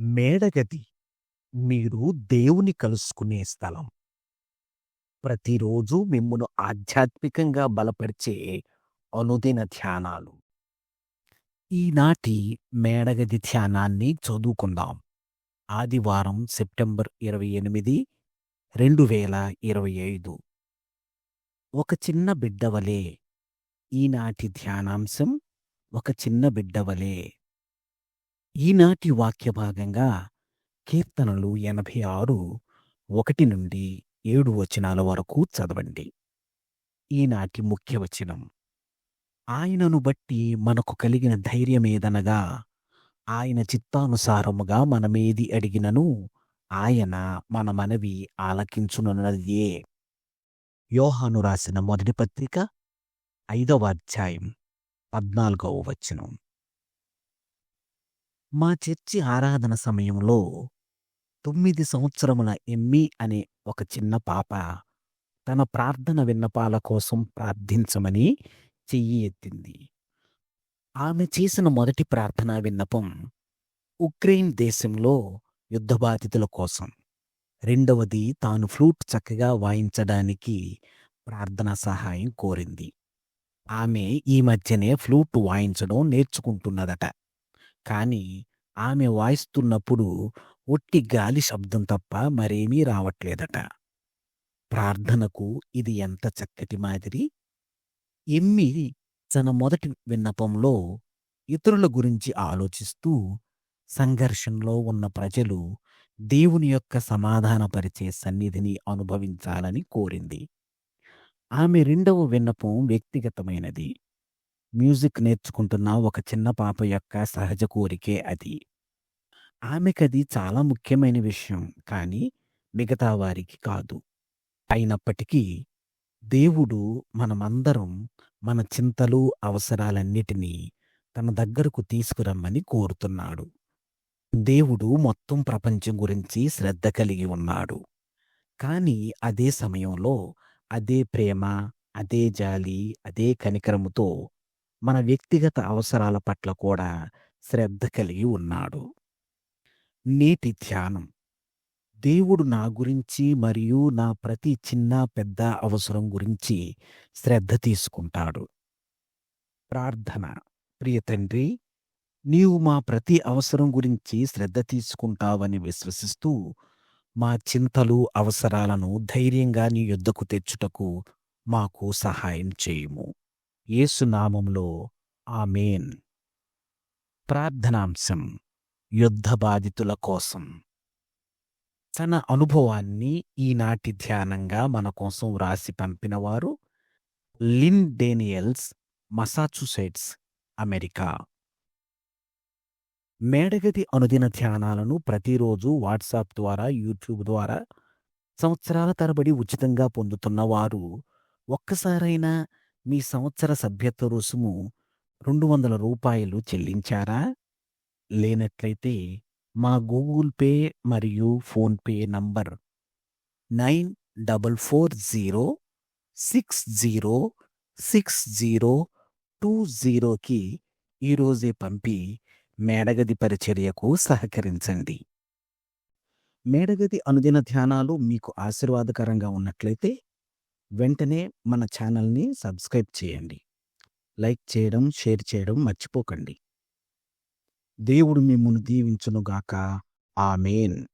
మేడగది మీరు దేవుని కలుసుకునే స్థలం. ప్రతిరోజు మిమ్మును ఆధ్యాత్మికంగా బలపరిచే అనుదిన ధ్యానాలు. ఈనాటి మేడగది ధ్యానాన్ని చదువుకుందాం. ఆదివారం సెప్టెంబర్ 28, 2025. ఒక చిన్న బిడ్డ వలె. ఈనాటి ధ్యానాంశం ఒక చిన్న బిడ్డ వలె. ఈనాటి వాక్య భాగంగా కీర్తనలు 86, 1-7 వచనాల వరకు చదవండి. ఈనాటి ముఖ్య వచనం. ఆయనను బట్టి మనకు కలిగిన ధైర్యమేదనగా, ఆయన చిత్తానుసారముగా మనమేది అడిగినను ఆయన మన మనవి ఆలకించునన్నదియే. యోహాను రాసిన మొదటి పత్రిక 5వ అధ్యాయం 14వ వచనం. మా చర్చి ఆరాధన సమయంలో 9 సంవత్సరముల ఎమ్మీ అనే ఒక చిన్న పాప తన ప్రార్థన విన్నపాల కోసం ప్రార్థించమని చెయ్యి ఎత్తింది. ఆమె చేసిన మొదటి ప్రార్థనా విన్నపం ఉక్రెయిన్ దేశంలో యుద్ధ బాధితుల కోసం. రెండవది తాను ఫ్లూట్ చక్కగా వాయించడానికి ప్రార్థనా సహాయం కోరింది. ఆమె ఈ మధ్యనే ఫ్లూట్ వాయించడం నేర్చుకుంటున్నదట. కానీ ఆమె వాయిస్తున్నప్పుడు ఒట్టి గాలి శబ్దం తప్ప మరేమీ రావట్లేదట. ప్రార్థనకు ఇది ఎంత చక్కటి మాదిరి! ఎమ్మీ తన మొదటి విన్నపంలో ఇతరుల గురించి ఆలోచిస్తూ సంఘర్షణలో ఉన్న ప్రజలు దేవుని యొక్క సమాధానపరిచే సన్నిధిని అనుభవించాలని కోరింది. ఆమె రెండవ విన్నపం వ్యక్తిగతమైనది. మ్యూజిక్ నేర్చుకుంటున్న ఒక చిన్న పాప యొక్క సహజ కోరికే అది. ఆమెకది చాలా ముఖ్యమైన విషయం, కానీ మిగతా వారికి కాదు. అయినప్పటికీ దేవుడు మనమందరం మన చింతలు, అవసరాలన్నిటినీ తన దగ్గరకు తీసుకురమ్మని కోరుతున్నాడు. దేవుడు మొత్తం ప్రపంచం గురించి శ్రద్ధ కలిగి ఉన్నాడు. కానీ అదే సమయంలో అదే ప్రేమ, అదే జాలి, అదే కనికరముతో మన వ్యక్తిగత అవసరాల పట్ల కూడా శ్రద్ధ కలిగి ఉన్నాడు. నేటి ధ్యానం. దేవుడు నా గురించి మరియు నా ప్రతి చిన్న పెద్ద అవసరం గురించి శ్రద్ధ తీసుకుంటాడు. ప్రార్థన. ప్రియ తండ్రి, నీవు మా ప్రతి అవసరం గురించి శ్రద్ధ తీసుకుంటావని విశ్వసిస్తూ మా చింతలు, అవసరాలను ధైర్యంగా నీ యొద్దకు తెచ్చుటకు మాకు సహాయం చేయుము. యేసు నామములో ఆమేన్. ప్రార్థనాంశం. యుద్ధ బాధితుల కోసం. తన అనుభవాన్ని ఈనాటి ధ్యానంగా మన కోసం వ్రాసి పంపినవారు లిన్ డేనియల్స్, మసాచుసెట్స్, అమెరికా. మేడగది అనుదిన ధ్యానాలను ప్రతిరోజు వాట్సాప్ ద్వారా, యూట్యూబ్ ద్వారా సంవత్సరాల తరబడి ఉచితంగా పొందుతున్న వారు ఒక్కసారైనా మీ సంవత్సర సభ్యత్వ రుసుము $200 చెల్లించారా? లేనట్లయితే మా గూగుల్ పే మరియు ఫోన్‌పే నంబర్ 9440606020కి ఈరోజే పంపి మేడగది పరిచర్యకు సహకరించండి. మేడగది అనుదిన ధ్యానాలు మీకు ఆశీర్వాదకరంగా ఉన్నట్లయితే వెంటనే మన ఛానల్‌ని సబ్స్క్రైబ్ చేయండి. లైక్ చేయడం, షేర్ చేయడం మర్చిపోకండి. దేవుడు మిమ్మును దీవించునుగాక. ఆమేన్.